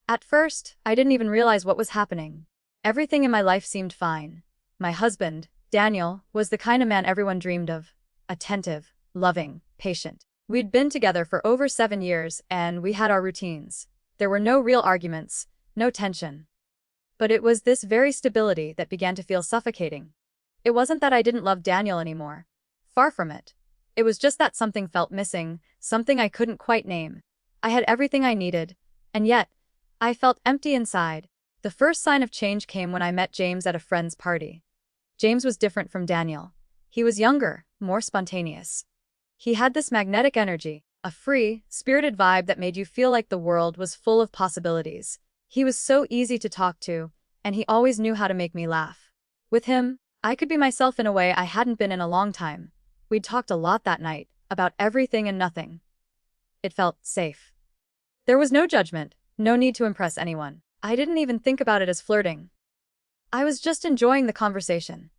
At first, I didn't even realize what was happening. Everything in my life seemed fine. My husband, Daniel, was the kind of man everyone dreamed of. Attentive, loving, patient. We'd been together for over 7 years, and we had our routines. There were no real arguments, no tension. But it was this very stability that began to feel suffocating. It wasn't that I didn't love Daniel anymore. Far from it. It was just that something felt missing, something I couldn't quite name. I had everything I needed, and yet, I felt empty inside. The first sign of change came when I met James at a friend's party. James was different from Daniel. He was younger, more spontaneous. He had this magnetic energy, a free, spirited vibe that made you feel like the world was full of possibilities. He was so easy to talk to, and he always knew how to make me laugh. With him, I could be myself in a way I hadn't been in a long time. We'd talked a lot that night, about everything and nothing. It felt safe. There was no judgment, no need to impress anyone. I didn't even think about it as flirting. I was just enjoying the conversation.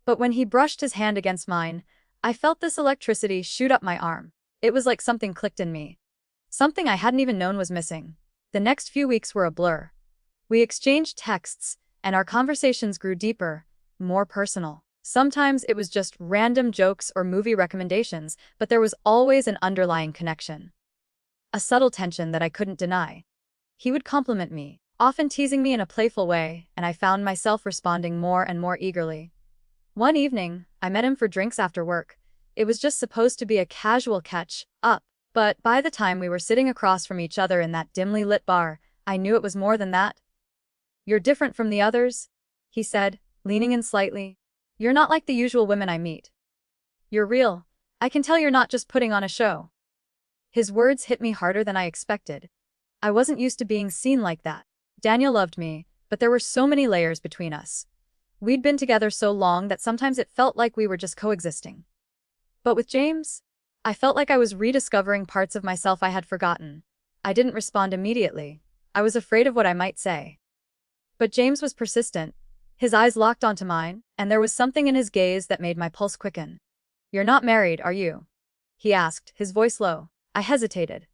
But when he brushed his hand against mine, I felt this electricity shoot up my arm. It was like something clicked in me. Something I hadn't even known was missing. The next few weeks were a blur. We exchanged texts, and our conversations grew deeper, more personal. Sometimes it was just random jokes or movie recommendations, but there was always an underlying connection. A subtle tension that I couldn't deny. He would compliment me, often teasing me in a playful way, and I found myself responding more and more eagerly. One evening, I met him for drinks after work. It was just supposed to be a casual catch-up, but by the time we were sitting across from each other in that dimly lit bar, I knew it was more than that. "You're different from the others," he said, leaning in slightly. "You're not like the usual women I meet. You're real. I can tell you're not just putting on a show." His words hit me harder than I expected. I wasn't used to being seen like that. Daniel loved me, but there were so many layers between us. We'd been together so long that sometimes it felt like we were just coexisting. But with James, I felt like I was rediscovering parts of myself I had forgotten. I didn't respond immediately. I was afraid of what I might say. But James was persistent. His eyes locked onto mine, and there was something in his gaze that made my pulse quicken. "You're not married, are you?" he asked, his voice low. I hesitated.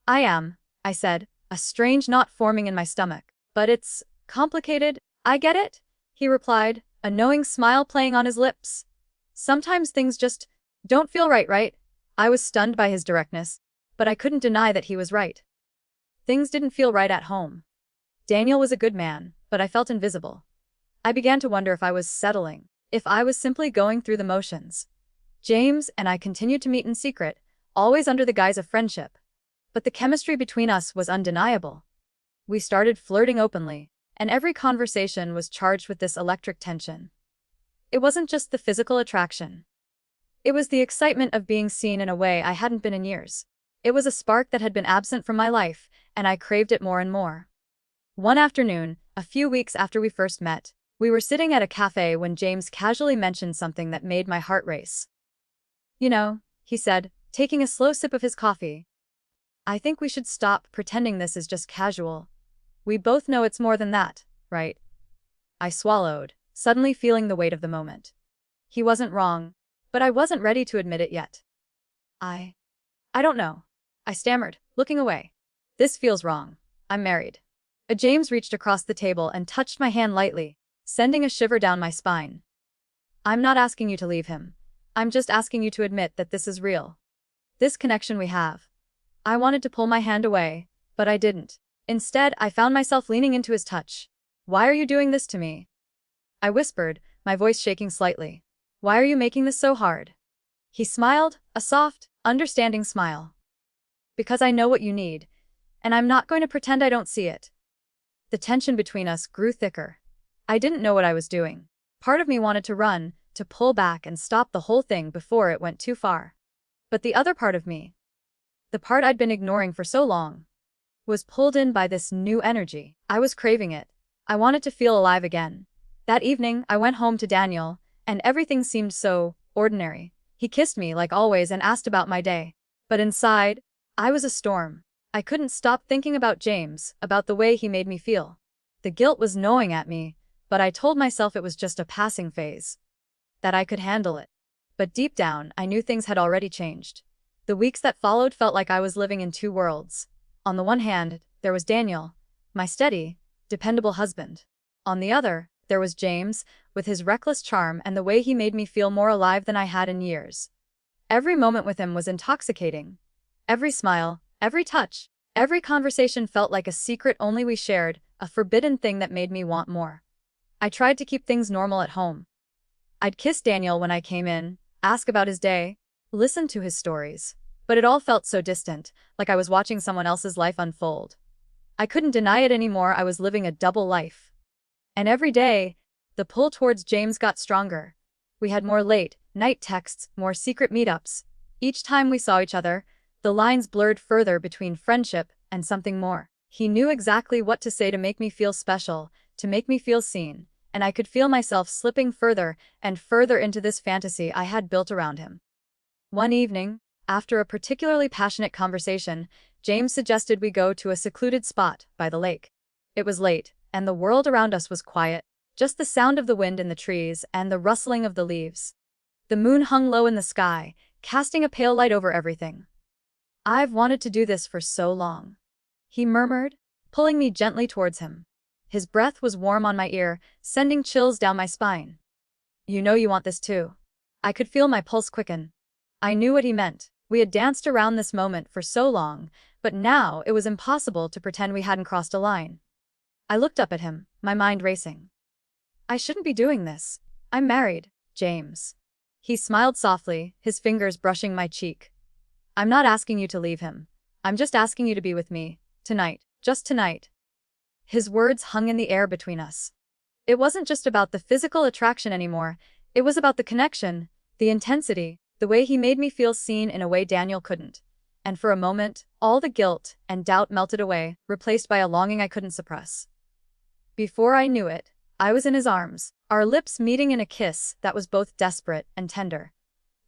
"I am," I said, a strange knot forming in my stomach. "But it's complicated." "I get it," he replied, a knowing smile playing on his lips. "Sometimes things just don't feel right?" I was stunned by his directness, but I couldn't deny that he was right. Things didn't feel right at home. Daniel was a good man, but I felt invisible. I began to wonder if I was settling, if I was simply going through the motions. James and I continued to meet in secret, always under the guise of friendship. But the chemistry between us was undeniable. We started flirting openly, and every conversation was charged with this electric tension. It wasn't just the physical attraction. It was the excitement of being seen in a way I hadn't been in years. It was a spark that had been absent from my life, and I craved it more and more. One afternoon, a few weeks after we first met, we were sitting at a cafe when James casually mentioned something that made my heart race. "You know," he said, taking a slow sip of his coffee, "I think we should stop pretending this is just casual. We both know it's more than that, right?" I swallowed, suddenly feeling the weight of the moment. He wasn't wrong, but I wasn't ready to admit it yet. I don't know," I stammered, looking away. "This feels wrong. I'm married." James reached across the table and touched my hand lightly, sending a shiver down my spine. "I'm not asking you to leave him. I'm just asking you to admit that this is real. This connection we have." I wanted to pull my hand away, but I didn't. Instead, I found myself leaning into his touch. "Why are you doing this to me?" I whispered, my voice shaking slightly. "Why are you making this so hard?" He smiled, a soft, understanding smile. "Because I know what you need, and I'm not going to pretend I don't see it." The tension between us grew thicker. I didn't know what I was doing. Part of me wanted to run, to pull back and stop the whole thing before it went too far. But the other part of me, the part I'd been ignoring for so long, was pulled in by this new energy. I was craving it. I wanted to feel alive again. That evening, I went home to Daniel, and everything seemed so ordinary. He kissed me like always and asked about my day. But inside, I was a storm. I couldn't stop thinking about James, about the way he made me feel. The guilt was gnawing at me, but I told myself it was just a passing phase, that I could handle it. But deep down, I knew things had already changed. The weeks that followed felt like I was living in two worlds. On the one hand, there was Daniel, my steady, dependable husband. On the other, there was James, with his reckless charm and the way he made me feel more alive than I had in years. Every moment with him was intoxicating. Every smile, every touch, every conversation felt like a secret only we shared, a forbidden thing that made me want more. I tried to keep things normal at home. I'd kiss Daniel when I came in, ask about his day, listen to his stories. But it all felt so distant, like I was watching someone else's life unfold. I couldn't deny it anymore, I was living a double life. And every day, the pull towards James got stronger. We had more late-night texts, more secret meetups. Each time we saw each other, the lines blurred further between friendship and something more. He knew exactly what to say to make me feel special, to make me feel seen, and I could feel myself slipping further and further into this fantasy I had built around him. One evening, after a particularly passionate conversation, James suggested we go to a secluded spot by the lake. It was late, and the world around us was quiet, just the sound of the wind in the trees and the rustling of the leaves. The moon hung low in the sky, casting a pale light over everything. "I've wanted to do this for so long," he murmured, pulling me gently towards him. His breath was warm on my ear, sending chills down my spine. "You know you want this too." I could feel my pulse quicken. I knew what he meant. We had danced around this moment for so long, but now it was impossible to pretend we hadn't crossed a line. I looked up at him, my mind racing. "I shouldn't be doing this. I'm married, James." He smiled softly, his fingers brushing my cheek. "I'm not asking you to leave him. I'm just asking you to be with me, tonight, just tonight." His words hung in the air between us. It wasn't just about the physical attraction anymore, it was about the connection, the intensity, the way he made me feel seen in a way Daniel couldn't. And for a moment, all the guilt and doubt melted away, replaced by a longing I couldn't suppress. Before I knew it, I was in his arms, our lips meeting in a kiss that was both desperate and tender.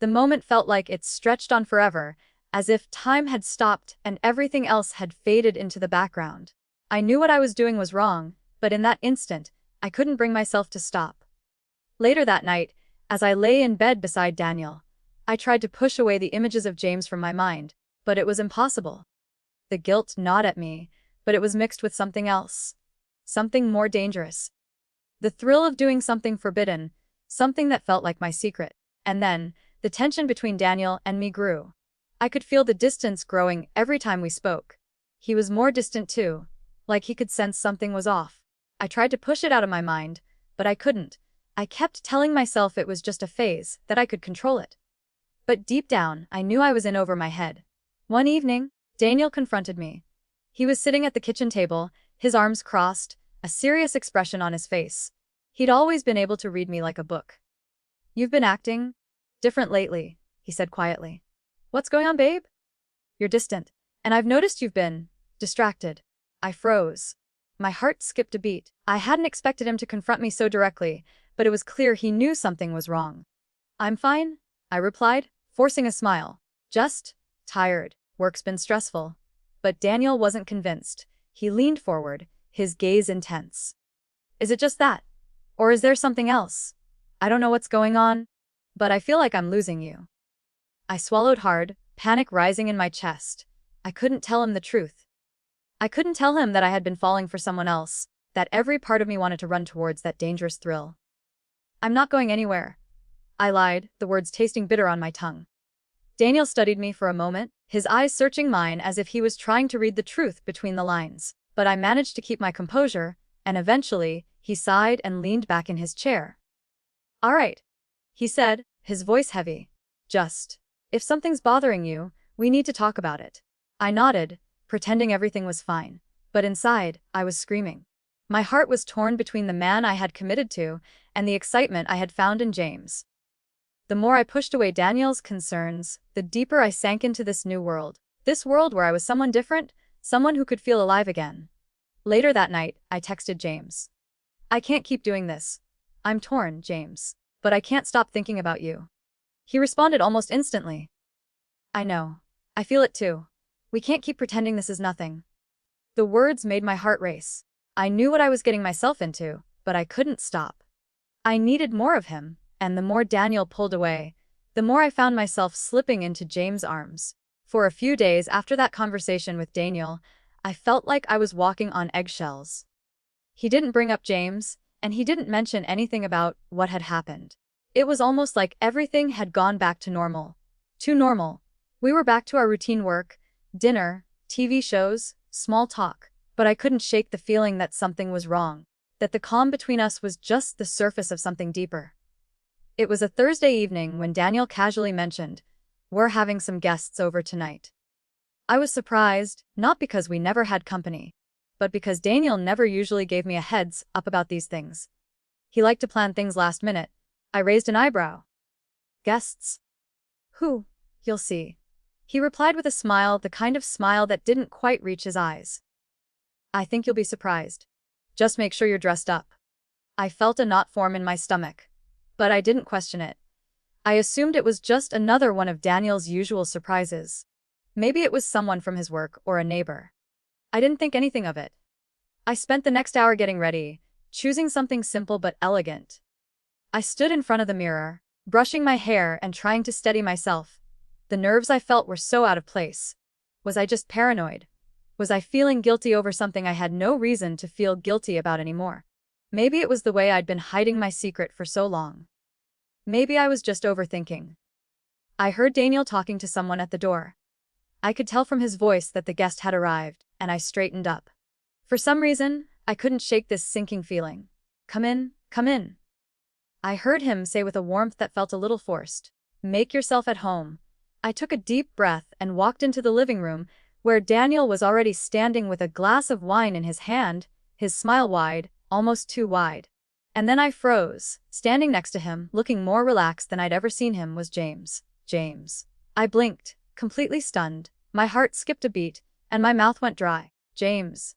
The moment felt like it stretched on forever, as if time had stopped and everything else had faded into the background. I knew what I was doing was wrong, but in that instant, I couldn't bring myself to stop. Later that night, as I lay in bed beside Daniel, I tried to push away the images of James from my mind, but it was impossible. The guilt gnawed at me, but it was mixed with something else. Something more dangerous. The thrill of doing something forbidden, something that felt like my secret. And then, the tension between Daniel and me grew. I could feel the distance growing every time we spoke. He was more distant too, like he could sense something was off. I tried to push it out of my mind, but I couldn't. I kept telling myself it was just a phase, that I could control it. But deep down, I knew I was in over my head. One evening, Daniel confronted me. He was sitting at the kitchen table, his arms crossed, a serious expression on his face. He'd always been able to read me like a book. "You've been acting different lately," he said quietly. "What's going on, babe? You're distant, and I've noticed you've been distracted." I froze. My heart skipped a beat. I hadn't expected him to confront me so directly, but it was clear he knew something was wrong. "I'm fine," I replied, forcing a smile. "Just tired. Work's been stressful." But Daniel wasn't convinced. He leaned forward, his gaze intense. "Is it just that? Or is there something else? I don't know what's going on, but I feel like I'm losing you." I swallowed hard, panic rising in my chest. I couldn't tell him the truth. I couldn't tell him that I had been falling for someone else, that every part of me wanted to run towards that dangerous thrill. "I'm not going anywhere," I lied, the words tasting bitter on my tongue. Daniel studied me for a moment, his eyes searching mine as if he was trying to read the truth between the lines. But I managed to keep my composure, and eventually, he sighed and leaned back in his chair. "All right," he said, his voice heavy. If something's bothering you, we need to talk about it." I nodded, pretending everything was fine. But inside, I was screaming. My heart was torn between the man I had committed to and the excitement I had found in James. The more I pushed away Daniel's concerns, the deeper I sank into this new world. This world where I was someone different, someone who could feel alive again. Later that night, I texted James. "I can't keep doing this. I'm torn, James. But I can't stop thinking about you." He responded almost instantly. "I know. I feel it too. We can't keep pretending this is nothing." The words made my heart race. I knew what I was getting myself into, but I couldn't stop. I needed more of him, and the more Daniel pulled away, the more I found myself slipping into James' arms. For a few days after that conversation with Daniel, I felt like I was walking on eggshells. He didn't bring up James, and he didn't mention anything about what had happened. It was almost like everything had gone back to normal. Too normal. We were back to our routine work, dinner, TV shows, small talk, but I couldn't shake the feeling that something was wrong, that the calm between us was just the surface of something deeper. It was a Thursday evening when Daniel casually mentioned, "We're having some guests over tonight." I was surprised, not because we never had company, but because Daniel never usually gave me a heads up about these things. He liked to plan things last minute. I raised an eyebrow. "Guests? Who? You'll see." He replied with a smile, the kind of smile that didn't quite reach his eyes. "I think you'll be surprised. Just make sure you're dressed up." I felt a knot form in my stomach, but I didn't question it. I assumed it was just another one of Daniel's usual surprises. Maybe it was someone from his work or a neighbor. I didn't think anything of it. I spent the next hour getting ready, choosing something simple but elegant. I stood in front of the mirror, brushing my hair and trying to steady myself. The nerves I felt were so out of place. Was I just paranoid? Was I feeling guilty over something I had no reason to feel guilty about anymore? Maybe it was the way I'd been hiding my secret for so long. Maybe I was just overthinking. I heard Daniel talking to someone at the door. I could tell from his voice that the guest had arrived, and I straightened up. For some reason, I couldn't shake this sinking feeling. "Come in, come in." I heard him say with a warmth that felt a little forced, "Make yourself at home." I took a deep breath and walked into the living room, where Daniel was already standing with a glass of wine in his hand, his smile wide, almost too wide. And then I froze. Standing next to him, looking more relaxed than I'd ever seen him, was James. James. I blinked, completely stunned. My heart skipped a beat, and my mouth went dry. "James."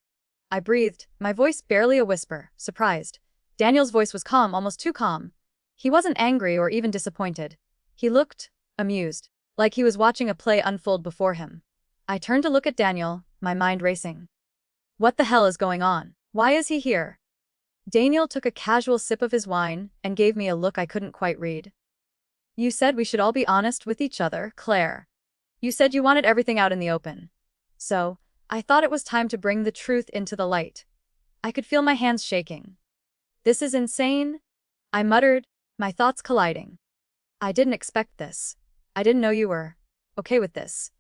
I breathed, my voice barely a whisper, surprised. Daniel's voice was calm, almost too calm. He wasn't angry or even disappointed. He looked amused, like he was watching a play unfold before him. I turned to look at Daniel, my mind racing. What the hell is going on? Why is he here? Daniel took a casual sip of his wine and gave me a look I couldn't quite read. "You said we should all be honest with each other, Claire. You said you wanted everything out in the open. So, I thought it was time to bring the truth into the light." I could feel my hands shaking. "This is insane," I muttered, my thoughts colliding. "I didn't expect this. I didn't know you were okay with this."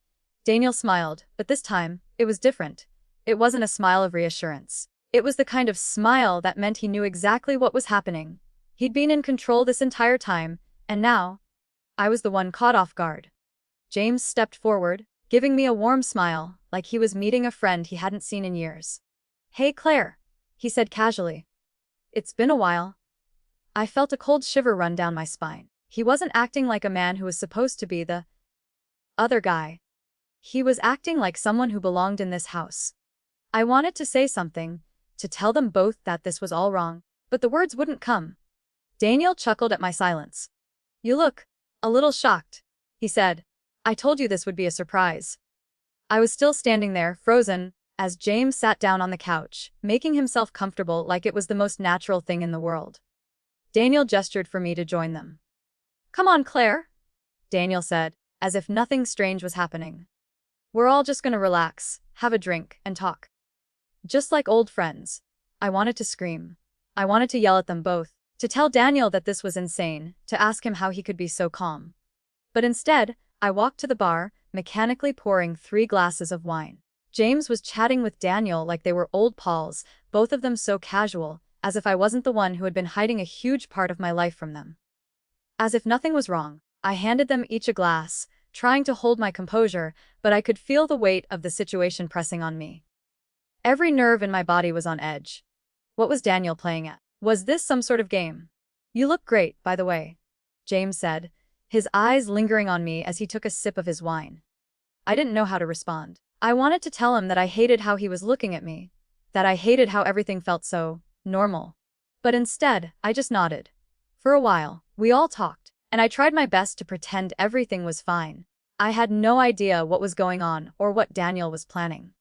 Daniel smiled, but this time, it was different. It wasn't a smile of reassurance. It was the kind of smile that meant he knew exactly what was happening. He'd been in control this entire time, and now, I was the one caught off guard. James stepped forward, giving me a warm smile, like he was meeting a friend he hadn't seen in years. "Hey Claire," he said casually. "It's been a while." I felt a cold shiver run down my spine. He wasn't acting like a man who was supposed to be the other guy. He was acting like someone who belonged in this house. I wanted to say something, to tell them both that this was all wrong, but the words wouldn't come. Daniel chuckled at my silence. "You look a little shocked," he said. "I told you this would be a surprise." I was still standing there, frozen, as James sat down on the couch, making himself comfortable like it was the most natural thing in the world. Daniel gestured for me to join them. "Come on, Claire," Daniel said, as if nothing strange was happening. "We're all just gonna relax, have a drink, and talk. Just like old friends." I wanted to scream. I wanted to yell at them both, to tell Daniel that this was insane, to ask him how he could be so calm. But instead, I walked to the bar, mechanically pouring 3 glasses of wine. James was chatting with Daniel like they were old pals, both of them so casual, as if I wasn't the one who had been hiding a huge part of my life from them. As if nothing was wrong, I handed them each a glass, trying to hold my composure, but I could feel the weight of the situation pressing on me. Every nerve in my body was on edge. What was Daniel playing at? Was this some sort of game? "You look great, by the way," James said, his eyes lingering on me as he took a sip of his wine. I didn't know how to respond. I wanted to tell him that I hated how he was looking at me, that I hated how everything felt so normal. But instead, I just nodded. For a while, we all talked, and I tried my best to pretend everything was fine. I had no idea what was going on or what Daniel was planning.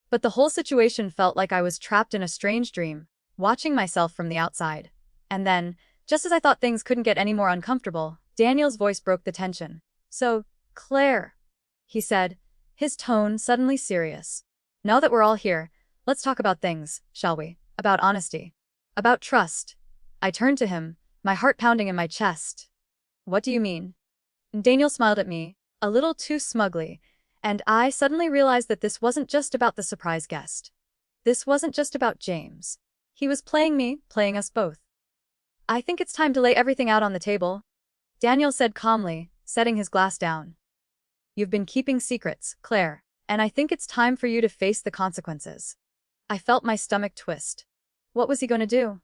But the whole situation felt like I was trapped in a strange dream, watching myself from the outside. And then, just as I thought things couldn't get any more uncomfortable, Daniel's voice broke the tension. "So, Claire," he said, his tone suddenly serious. Now that we're all here, let's talk about things, shall we? About honesty. About trust. I turned to him, my heart pounding in my chest. What do you mean? Daniel smiled at me, a little too smugly, and I suddenly realized that this wasn't just about the surprise guest. This wasn't just about James. He was playing me, playing us both. I think it's time to lay everything out on the table, Daniel said calmly, setting his glass down. You've been keeping secrets, Claire, and I think it's time for you to face the consequences. I felt my stomach twist. What was he going to do?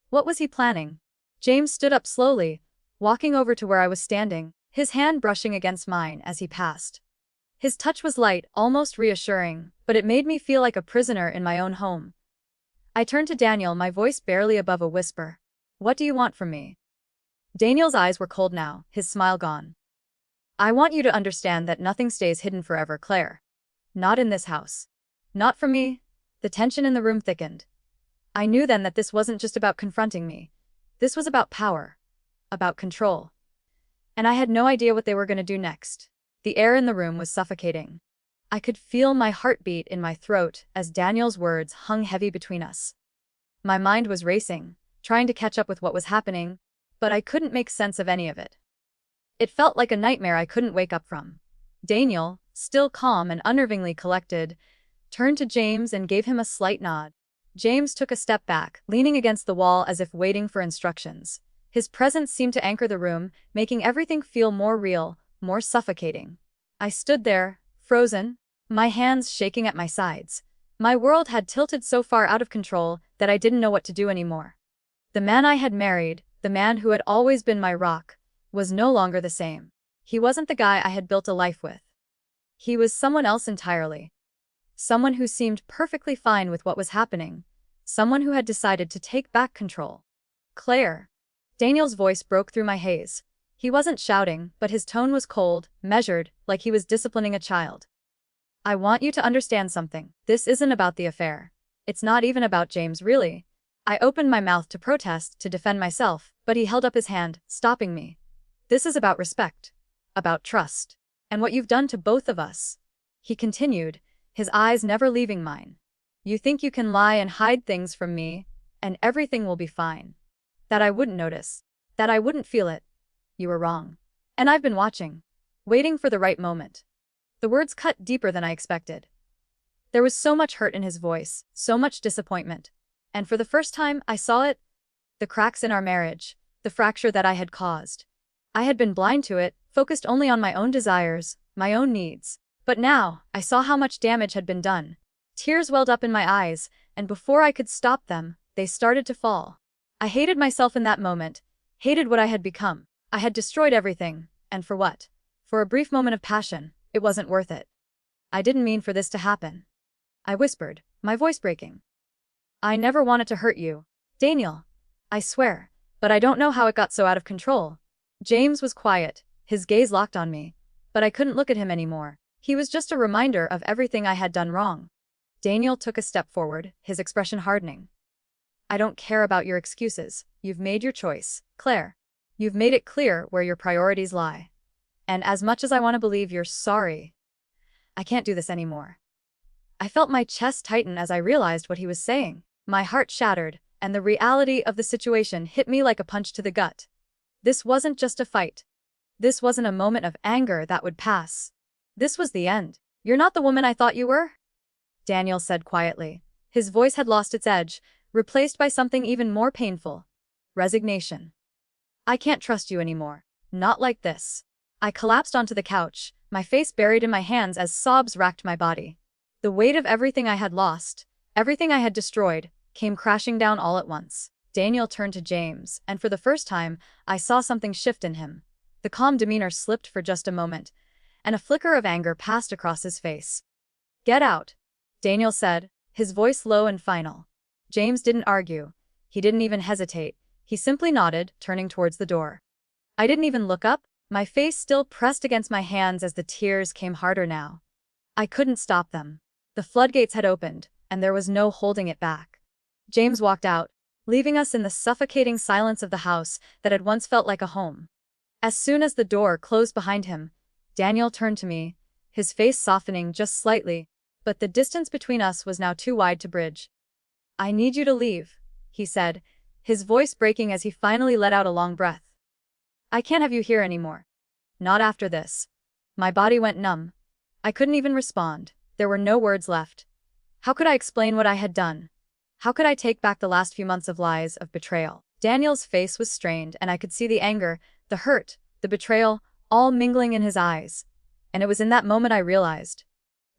What was he planning? James stood up slowly, walking over to where I was standing, his hand brushing against mine as he passed. His touch was light, almost reassuring, but it made me feel like a prisoner in my own home. I turned to Daniel, my voice barely above a whisper. What do you want from me? Daniel's eyes were cold now, his smile gone. I want you to understand that nothing stays hidden forever, Claire. Not in this house. Not from me. The tension in the room thickened. I knew then that this wasn't just about confronting me. This was about power. About control. And I had no idea what they were going to do next. The air in the room was suffocating. I could feel my heartbeat in my throat as Daniel's words hung heavy between us. My mind was racing, trying to catch up with what was happening, but I couldn't make sense of any of it. It felt like a nightmare I couldn't wake up from. Daniel, still calm and unnervingly collected, turned to James and gave him a slight nod. James took a step back, leaning against the wall as if waiting for instructions. His presence seemed to anchor the room, making everything feel more real, more suffocating. I stood there, frozen, my hands shaking at my sides. My world had tilted so far out of control that I didn't know what to do anymore. The man I had married, the man who had always been my rock, was no longer the same. He wasn't the guy I had built a life with. He was someone else entirely. Someone who seemed perfectly fine with what was happening. Someone who had decided to take back control. Claire. Daniel's voice broke through my haze. He wasn't shouting, but his tone was cold, measured, like he was disciplining a child. I want you to understand something. This isn't about the affair. It's not even about James, really. I opened my mouth to protest, to defend myself, but he held up his hand, stopping me. This is about respect. About trust. And what you've done to both of us. He continued, his eyes never leaving mine. You think you can lie and hide things from me, and everything will be fine. That I wouldn't notice. That I wouldn't feel it. You were wrong. And I've been watching. Waiting for the right moment. The words cut deeper than I expected. There was so much hurt in his voice, so much disappointment. And for the first time, I saw it. The cracks in our marriage. The fracture that I had caused. I had been blind to it, focused only on my own desires, my own needs. But now, I saw how much damage had been done. Tears welled up in my eyes, and before I could stop them, they started to fall. I hated myself in that moment, hated what I had become. I had destroyed everything, and for what? For a brief moment of passion, it wasn't worth it. I didn't mean for this to happen. I whispered, my voice breaking. I never wanted to hurt you, Daniel. I swear, but I don't know how it got so out of control. James was quiet, his gaze locked on me, but I couldn't look at him anymore. He was just a reminder of everything I had done wrong. Daniel took a step forward, his expression hardening. I don't care about your excuses. You've made your choice, Claire. You've made it clear where your priorities lie. And as much as I want to believe you're sorry, I can't do this anymore. I felt my chest tighten as I realized what he was saying. My heart shattered, and the reality of the situation hit me like a punch to the gut. This wasn't just a fight. This wasn't a moment of anger that would pass. This was the end. You're not the woman I thought you were? Daniel said quietly. His voice had lost its edge, replaced by something even more painful. Resignation. I can't trust you anymore. Not like this. I collapsed onto the couch, my face buried in my hands as sobs racked my body. The weight of everything I had lost, everything I had destroyed, came crashing down all at once. Daniel turned to James, and for the first time, I saw something shift in him. The calm demeanor slipped for just a moment, and a flicker of anger passed across his face. Get out, Daniel said, his voice low and final. James didn't argue. He didn't even hesitate. He simply nodded, turning towards the door. I didn't even look up, my face still pressed against my hands as the tears came harder now. I couldn't stop them. The floodgates had opened, and there was no holding it back. James walked out, leaving us in the suffocating silence of the house that had once felt like a home. As soon as the door closed behind him, Daniel turned to me, his face softening just slightly, but the distance between us was now too wide to bridge. "I need you to leave," he said, his voice breaking as he finally let out a long breath. "I can't have you here anymore. Not after this." My body went numb. I couldn't even respond. There were no words left. How could I explain what I had done? How could I take back the last few months of lies, of betrayal? Daniel's face was strained, and I could see the anger, the hurt, the betrayal, all mingling in his eyes. And it was in that moment I realized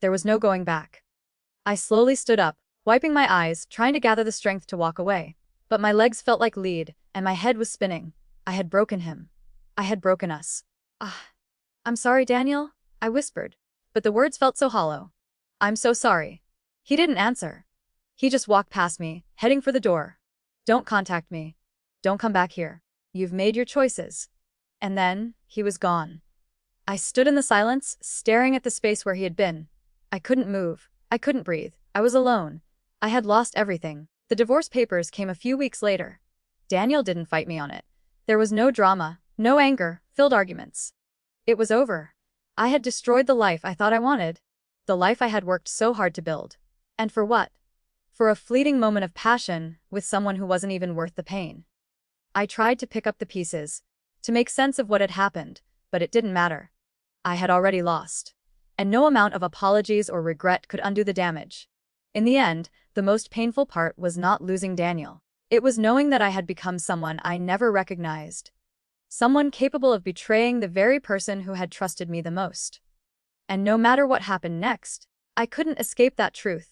there was no going back. I slowly stood up, wiping my eyes, trying to gather the strength to walk away. But my legs felt like lead, and my head was spinning. I had broken him. I had broken us. I'm sorry, Daniel," I whispered. But the words felt so hollow. "I'm so sorry." He didn't answer. He just walked past me, heading for the door. "Don't contact me. Don't come back here. You've made your choices." And then, he was gone. I stood in the silence, staring at the space where he had been. I couldn't move. I couldn't breathe. I was alone. I had lost everything. The divorce papers came a few weeks later. Daniel didn't fight me on it. There was no drama, no anger-filled arguments. It was over. I had destroyed the life I thought I wanted. The life I had worked so hard to build. And for what? For a fleeting moment of passion with someone who wasn't even worth the pain. I tried to pick up the pieces, to make sense of what had happened, but it didn't matter. I had already lost. And no amount of apologies or regret could undo the damage. In the end, the most painful part was not losing Daniel. It was knowing that I had become someone I never recognized. Someone capable of betraying the very person who had trusted me the most. And no matter what happened next, I couldn't escape that truth.